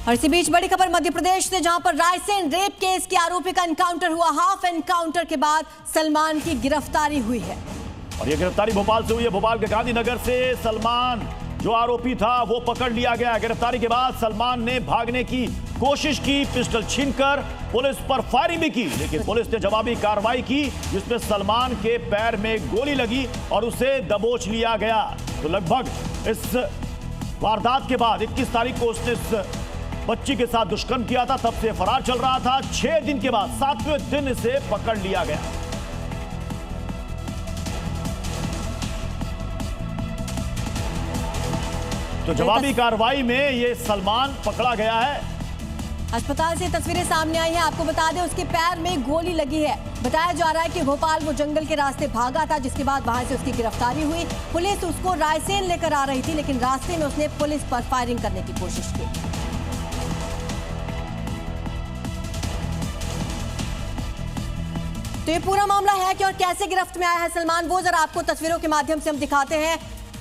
और इसी बीच बड़ी खबर मध्य प्रदेश से, जहां पर रायसेन रेप केस के आरोपी का एनकाउंटर हुआ। हाफ एनकाउंटर के बाद सलमान की गिरफ्तारी हुई है और ये गिरफ्तारी भोपाल से हुई है। भोपाल के गांधीनगर से सलमान जो आरोपी था वो पकड़ लिया गया। गिरफ्तारी के बाद सलमान ने भागने की कोशिश की, पिस्टल छीनकर पुलिस पर फायरिंग भी की, लेकिन पुलिस ने जवाबी कार्रवाई की जिसमें सलमान के पैर में गोली लगी और उसे दबोच लिया गया। तो लगभग इस वारदात के बाद 21 तारीख को उसने इस बच्ची के साथ दुष्कर्म किया था, तब से फरार चल रहा था। 6 दिन के बाद 7वें दिन इसे पकड़ लिया गया। तो जवाबी कार्रवाई में ये सलमान पकड़ा गया है। अस्पताल से तस्वीरें सामने आई हैं। आपको बता दें उसके पैर में गोली लगी है। बताया जा रहा है कि भोपाल वो जंगल के रास्ते भागा था, जिसके बाद वहां से उसकी गिरफ्तारी हुई। पुलिस उसको रायसेन लेकर आ रही थी, लेकिन रास्ते में उसने पुलिस पर फायरिंग करने की कोशिश की। तो ये पूरा मामला है कि और कैसे गिरफ्त में आया है सलमान, वो जरा आपको तस्वीरों के माध्यम से हम दिखाते हैं।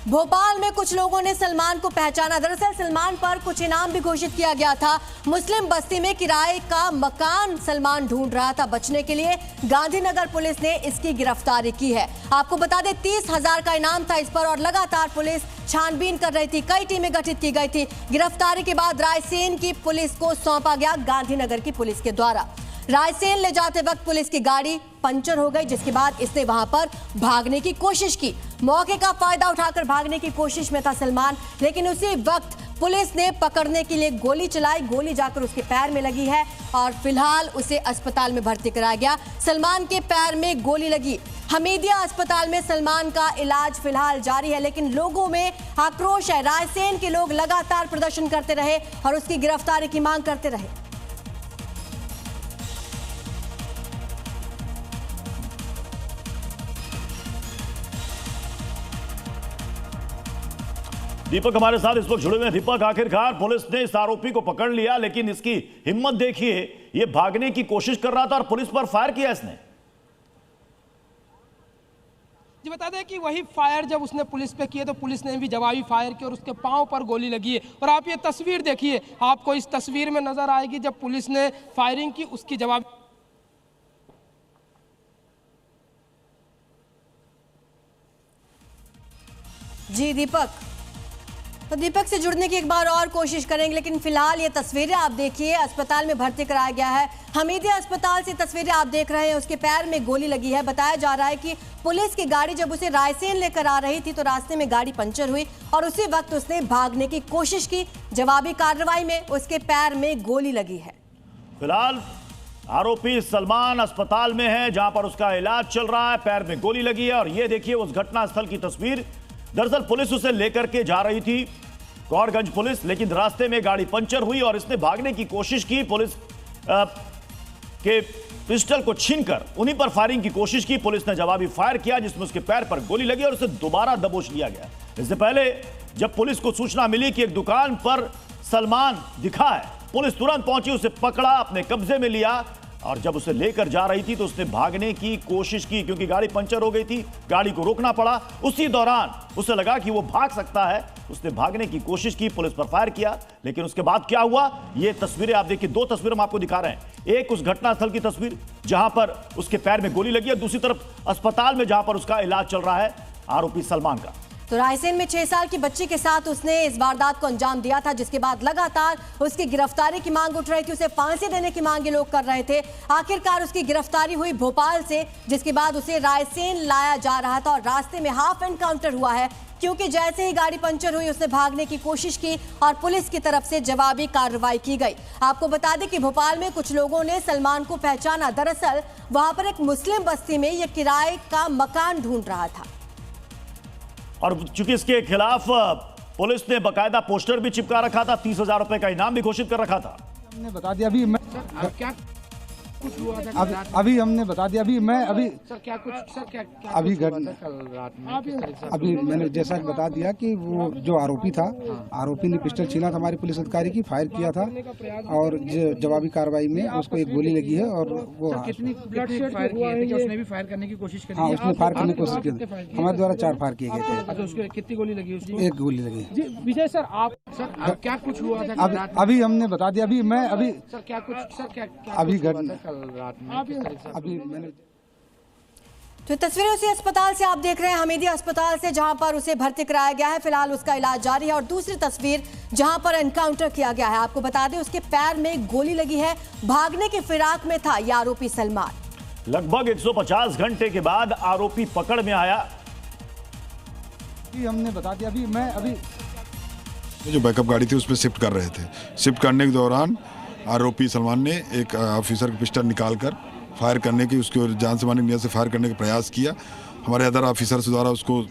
भोपाल में कुछ लोगों ने सलमान को पहचाना। दरअसल सलमान पर कुछ इनाम भी घोषित किया गया था। मुस्लिम बस्ती में किराए का मकान सलमान ढूंढ रहा था बचने के लिए। गांधीनगर पुलिस ने इसकी गिरफ्तारी की है। आपको बता दें 30,000 का इनाम था इस पर और लगातार पुलिस छानबीन कर रही थी। कई टीमें गठित की गई थी। गिरफ्तारी के बाद रायसेन की पुलिस को सौंपा गया गांधीनगर की पुलिस के द्वारा। रायसेन ले जाते वक्त पुलिस की गाड़ी पंचर हो गई, जिसके बाद इसने वहां पर भागने की कोशिश की। मौके का फायदा उठाकर भागने की कोशिश में था सलमान, लेकिन उसी वक्त पुलिस ने पकड़ने के लिए गोली चलाई। गोली जाकर उसके पैर में लगी है और फिलहाल उसे अस्पताल में भर्ती कराया गया। सलमान के पैर में गोली लगी। हमीदिया अस्पताल में सलमान का इलाज फिलहाल जारी है, लेकिन लोगों में आक्रोश है। रायसेन के लोग लगातार प्रदर्शन करते रहे और उसकी गिरफ्तारी की मांग करते रहे। दीपक हमारे साथ इस वक्त जुड़े हुए हैं। दीपक, आखिरकार पुलिस ने इस आरोपी को पकड़ लिया, लेकिन इसकी हिम्मत देखिए, ये भागने की कोशिश कर रहा था और पुलिस पर फायर किया इसने। जी बता दें कि वही फायर जब उसने पुलिस पे किए तो पुलिस ने भी जवाबी फायर किया और उसके पांव पर गोली लगी है। और आप ये तस्वीर देखिए, आपको इस तस्वीर में नजर आएगी जब पुलिस ने फायरिंग की, उसकी जवाब। जी दीपक, तो दीपक से जुड़ने की एक बार और कोशिश करेंगे, लेकिन फिलहाल ये तस्वीरें आप देखिए, अस्पताल में भर्ती कराया गया है। हमीदिया अस्पताल से तस्वीरें आप देख रहे हैं। उसके पैर में गोली लगी है। बताया जा रहा है कि पुलिस की गाड़ी जब उसे रायसेन लेकर आ रही थी तो रास्ते में गाड़ी पंचर हुई और उसी वक्त उसने भागने की कोशिश की। जवाबी कार्रवाई में उसके पैर में गोली लगी है। फिलहाल आरोपी सलमान अस्पताल में है, जहां पर उसका इलाज चल रहा है। पैर में गोली लगी है और ये देखिए उस घटनास्थल की तस्वीर। दरअसल पुलिस उसे लेकर के जा रही थी, गौरगंज पुलिस, लेकिन रास्ते में गाड़ी पंचर हुई और इसने भागने की कोशिश की। पुलिस के पिस्टल को छीनकर उन्हीं पर फायरिंग की कोशिश की। पुलिस ने जवाबी फायर किया जिसमें उसके पैर पर गोली लगी और उसे दोबारा दबोच लिया गया। इससे पहले जब पुलिस को सूचना मिली कि एक दुकान पर सलमान दिखा है, पुलिस तुरंत पहुंची, उसे पकड़ा, अपने कब्जे में लिया और जब उसे लेकर जा रही थी तो उसने भागने की कोशिश की, क्योंकि गाड़ी पंचर हो गई थी, गाड़ी को रोकना पड़ा। उसी दौरान उसे लगा कि वो भाग सकता है, उसने भागने की कोशिश की, पुलिस पर फायर किया। लेकिन उसके बाद क्या हुआ, ये तस्वीरें आप देखिए। 2 तस्वीरें हम आपको दिखा रहे हैं। एक उस घटनास्थल की तस्वीर जहां पर उसके पैर में गोली लगी है, दूसरी तरफ अस्पताल में जहां पर उसका इलाज चल रहा है आरोपी सलमान का। तो रायसेन में 6 साल की बच्ची के साथ उसने इस वारदात को अंजाम दिया था, जिसके बाद लगातार उसकी गिरफ्तारी की मांग उठ रही थी। उसे फांसी देने की मांग ये लोग कर रहे थे। आखिरकार उसकी गिरफ्तारी हुई भोपाल से, जिसके बाद उसे रायसेन लाया जा रहा था और रास्ते में हाफ एनकाउंटर हुआ है, क्योंकि जैसे ही गाड़ी पंचर हुई उसने भागने की कोशिश की और पुलिस की तरफ से जवाबी कार्रवाई की गई। आपको बता दें कि भोपाल में कुछ लोगों ने सलमान को पहचाना। दरअसल वहां पर एक मुस्लिम बस्ती में यह किराए का मकान ढूंढ रहा था और चूंकि इसके खिलाफ पुलिस ने बकायदा पोस्टर भी चिपका रखा था, 30,000 रुपए का इनाम भी घोषित कर रखा था। हमने बता दिया अभी मैं क्या कुछ हुआ था अभी हमने बता दिया। सर क्या कुछ सर क्या अभी कल रात में अभी मैंने जैसा बता दिया कि वो जो आरोपी था, आरोपी ने पिस्टल छीना था हमारी पुलिस अधिकारी की, फायर किया था और जवाबी कार्रवाई में उसको एक गोली लगी है और वो कितनी फायर किए थे? क्या उसने भी फायर करने की कोशिश करी? हाँ, उसने फायर करने की कोशिश की थी। हमारे द्वारा 4 फायर किए गए थे। अच्छा, उसको कितनी गोली लगी? उसको एक गोली लगी। जी विजय सर, आप सर क्या कुछ हुआ था कल रात में? अभी हमने बता दिया। सर क्या कुछ सर क्या अभी कल रात में अभी मैंने तो तस्वीरें उसी अस्पताल से आप देख रहे हैं, हमीदिया अस्पताल से, जहां पर उसे भर्ती कराया गया है। फिलहाल उसका इलाज जारी है। और दूसरी तस्वीर जहां पर एनकाउंटर किया गया है, आपको बता दें उसके पैर में गोली लगी है। भागने की फिराक में था यह आरोपी सलमान। लगभग 150 घंटे के बाद आरोपी पकड़ में आया। हमने बता दिया। अभी जो बैकअप गाड़ी थी उसमें शिफ्ट कर रहे थे। शिफ्ट करने के दौरान आरोपी सलमान ने एक ऑफिसर की पिस्टल निकालकर फायर करने की, उसकी जान से मारने की नियत से फायर करने का प्रयास किया। हमारे अदर ऑफिसर्स द्वारा उसको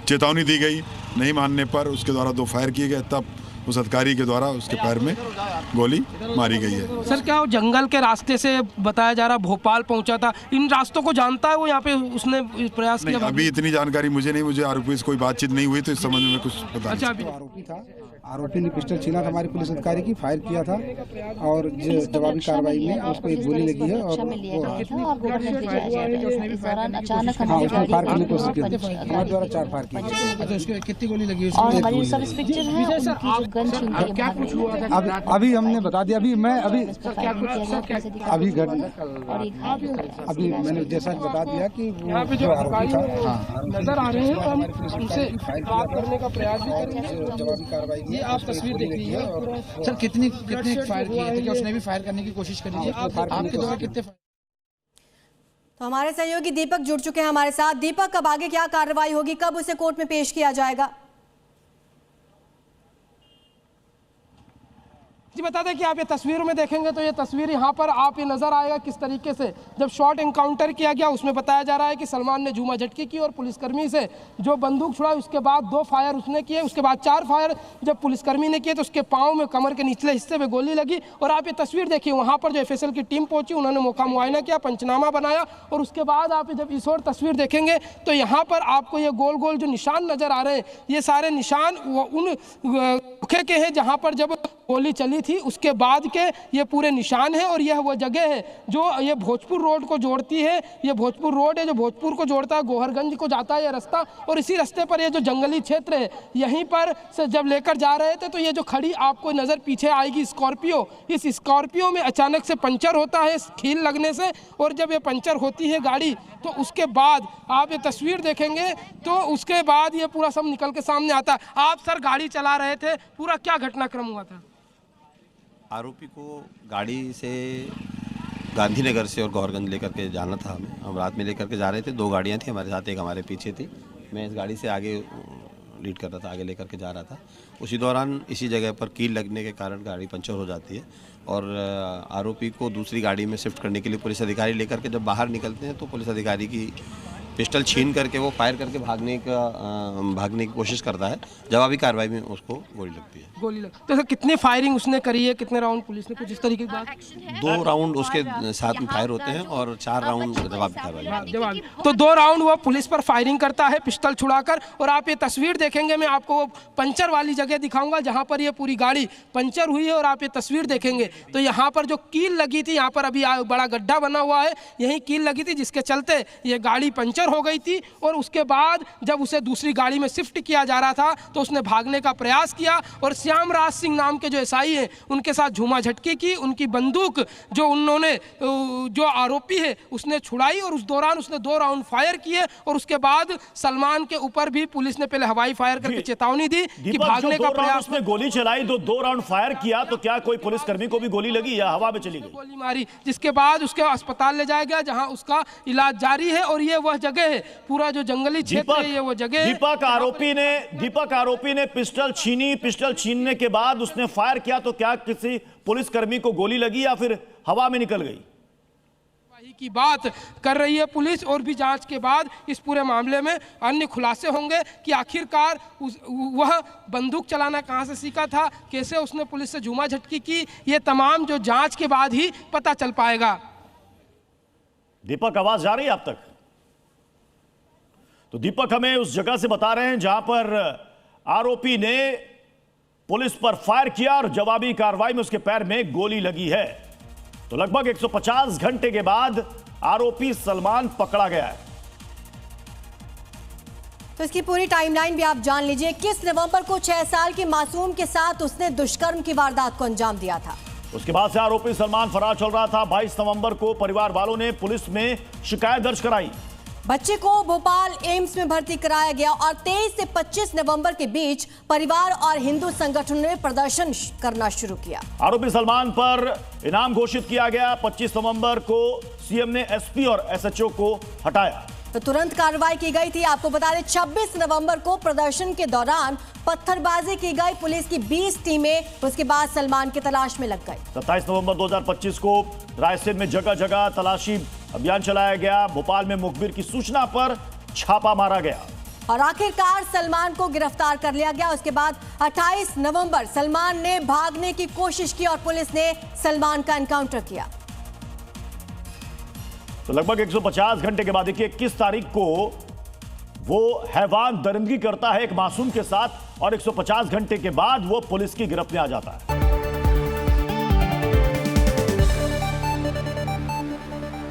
चेतावनी दी गई, नहीं मानने पर उसके द्वारा 2 फायर किए गए। तब उस अधिकारी के द्वारा उसके पैर में गोली मारी गई है। सर क्या वो जंगल के रास्ते से बताया जा रहा भोपाल पहुंचा था? इन रास्तों को जानता है वो? यहाँ पे उसने प्रयास किया? अभी इतनी जानकारी मुझे नहीं, मुझे आरोपी से कोई बातचीत नहीं हुई तो इस संबंध में कुछ पता नहीं। जो आरोपी था, आरोपी ने पिस्टल छीना था हमारी पुलिस अधिकारी की, फायर किया था और जवाबी कार्रवाई में उसको एक गोली लगी है और अचानक हाँ, उसने फायर करने की कोशिश की थी। हमारे द्वारा 4 फायर किए गए। अच्छा, उसको कितनी गोली लगी? और हमारी सब इंस्पेक्टर हैं, उनकी गन छीन के क्या कुछ हुआ था? अभी हमने बता दिया। अभी अभी मैंने जैसा बता दिया कि यहाँ पे जो अधिकारी नजर आ रहे हैं, हम उनसे बात करने का प्रयास भी करेंगे। जवाबी कार्रवाई ये आप तस्वीर देख लीजिए। सर कितने फायर किए थे? क्या उसने भी फायर करने की कोशिश करी थी? आपके द्वारा कितने? तो हमारे सहयोगी दीपक जुड़ चुके हैं हमारे साथ। दीपक, अब आगे क्या कार्रवाई होगी? कब उसे कोर्ट में पेश किया जाएगा? जी बता दें कि आप ये तस्वीरों में देखेंगे तो ये तस्वीर यहाँ पर आप ये नज़र आएगा किस तरीके से जब शॉट एनकाउंटर किया गया, उसमें बताया जा रहा है कि सलमान ने झूमा झटकी की और पुलिसकर्मी से जो बंदूक छुड़ाई, उसके बाद 2 फायर उसने किए, उसके बाद 4 फायर जब पुलिसकर्मी ने किए तो उसके पाँव में, कमर के निचले हिस्से में गोली लगी। और आप ये तस्वीर देखिए, वहाँ पर जो FSL की टीम पहुंची, उन्होंने मौका मुआयना किया, पंचनामा बनाया और उसके बाद आप जब इस और तस्वीर देखेंगे तो यहाँ पर आपको ये गोल गोल जो निशान नज़र आ रहे हैं, ये सारे निशान उन धोखे के हैं जहाँ पर जब गोली चली थी उसके बाद के ये पूरे निशान है। और यह वो जगह है जो ये भोजपुर रोड को जोड़ती है। ये भोजपुर रोड है जो भोजपुर को जोड़ता है, गोहरगंज को जाता है ये रास्ता। और इसी रास्ते पर ये जो जंगली क्षेत्र है, यहीं पर से जब लेकर जा रहे थे तो ये जो खड़ी आपको नज़र पीछे आएगी स्कॉर्पियो, इस स्कॉर्पियो में अचानक से पंचर होता है खील लगने से। और जब ये पंचर होती है गाड़ी तो उसके बाद आप ये तस्वीर देखेंगे तो उसके बाद ये पूरा सब निकल के सामने आता है। आप सर गाड़ी चला रहे थे, पूरा क्या घटनाक्रम हुआ था? आरोपी को गाड़ी से गांधीनगर से और गौरगंज लेकर के जाना था। हम रात में लेकर के जा रहे थे। 2 गाड़ियां थी हमारे साथ, एक हमारे पीछे थी। मैं इस गाड़ी से आगे लीड कर रहा था, आगे लेकर के जा रहा था। उसी दौरान इसी जगह पर कील लगने के कारण गाड़ी पंचर हो जाती है और आरोपी को दूसरी गाड़ी में शिफ्ट करने के लिए पुलिस अधिकारी लेकर के जब बाहर निकलते हैं तो पुलिस अधिकारी की पिस्टल छीन करके वो फायर करके भागने की कोशिश करता है। जवाबी कार्रवाई में उसको गोली लगती है। गोली लग तो सर कितनी फायरिंग उसने करी है? कितने राउंड पुलिस ने, कुछ इस तरीके की बात? 2 राउंड उसके साथ में फायर होते हैं और 4 राउंड जवाबी कार्रवाई। जवाब तो 2 राउंड वो पुलिस पर फायरिंग करता है पिस्टल छुड़ाकर। और आप ये तस्वीर देखेंगे, मैं आपको वो पंचर वाली जगह दिखाऊंगा जहाँ पर ये पूरी गाड़ी पंचर हुई है। और आप ये तस्वीर देखेंगे तो यहाँ पर जो कील लगी थी, यहाँ पर अभी बड़ा गड्ढा बना हुआ है, यही कील लगी थी जिसके चलते ये गाड़ी पंचर हो गई थी। और उसके बाद जब उसे दूसरी गाड़ी में शिफ्ट किया जा रहा था तो उसने भागने का प्रयास किया और श्यामराज सिंह नाम के जो एसआई हैं उनके साथ झूमा झटकी की। उनकी बंदूक जो उन्होंने जो आरोपी है उसने छुड़ाई और उस दौरान उसने 2 राउंड फायर किए। और उसके बाद सलमान के ऊपर भी पुलिस ने पहले हवाई फायर करके चेतावनी दी कि भागने का प्रयास। उसने गोली चलाई, 2 राउंड फायर किया तो क्या कोई पुलिसकर्मी को भी गोली लगी या हवा में चली गई? गोली मारी, जिसके बाद उसके अस्पताल ले जाया गया जहां उसका इलाज जारी है। और ये वह जगह है, पूरा जो जंगली क्षेत्र है, ये वो जगह है। दीपक आरोपी ने पिस्टल छीनी, पिस्टल छीनने के बाद उसने फायर किया तो क्या किसी पुलिसकर्मी को गोली लगी या फिर हवा में निकल गई? की बात कर रही है पुलिस, और भी जांच के बाद इस पूरे मामले में अन्य खुलासे होंगे कि आखिरकार वह बंदूक चलाना कहां से सीखा था, कैसे उसने पुलिस से झूमा झटकी की, ये तमाम जो जांच के बाद ही पता चल पाएगा। दीपक, आवाज जा रही है आप तक? तो दीपक हमें उस जगह से बता रहे हैं जहां पर आरोपी ने पुलिस पर फायर किया और जवाबी कार्रवाई में उसके पैर में गोली लगी है। तो लगभग 150 घंटे के बाद आरोपी सलमान पकड़ा गया है। तो इसकी पूरी टाइमलाइन भी आप जान लीजिए। 21 नवंबर को 6 साल के मासूम के साथ उसने दुष्कर्म की वारदात को अंजाम दिया था। उसके बाद से आरोपी सलमान फरार चल रहा था। 22 नवंबर को परिवार वालों ने पुलिस में शिकायत दर्ज कराई। बच्चे को भोपाल एम्स में भर्ती कराया गया और 23 से 25 नवंबर के बीच परिवार और हिंदू संगठनों ने प्रदर्शन करना शुरू किया। आरोपी सलमान पर इनाम घोषित किया गया। 25 नवंबर को सीएम ने एसपी और एसएचओ को हटाया, तो तुरंत कार्रवाई की गई थी। आपको बता दें 26 नवंबर को प्रदर्शन के दौरान पत्थरबाजी की गई। पुलिस की 20 टीमें उसके बाद सलमान की तलाश में लग गई। 27 नवंबर 2025 को रायसेन में जगह जगह तलाशी अभियान चलाया गया। भोपाल में मुखबिर की सूचना पर छापा मारा गया और आखिरकार सलमान को गिरफ्तार कर लिया गया। उसके बाद 28 नवंबर सलमान ने भागने की कोशिश की और पुलिस ने सलमान का एनकाउंटर किया। तो लगभग 150 घंटे के बाद देखिए 21 तारीख को वो हैवान दरिंदगी करता है एक मासूम के साथ और 150 घंटे के बाद वो पुलिस की गिरफ्त में आ जाता है।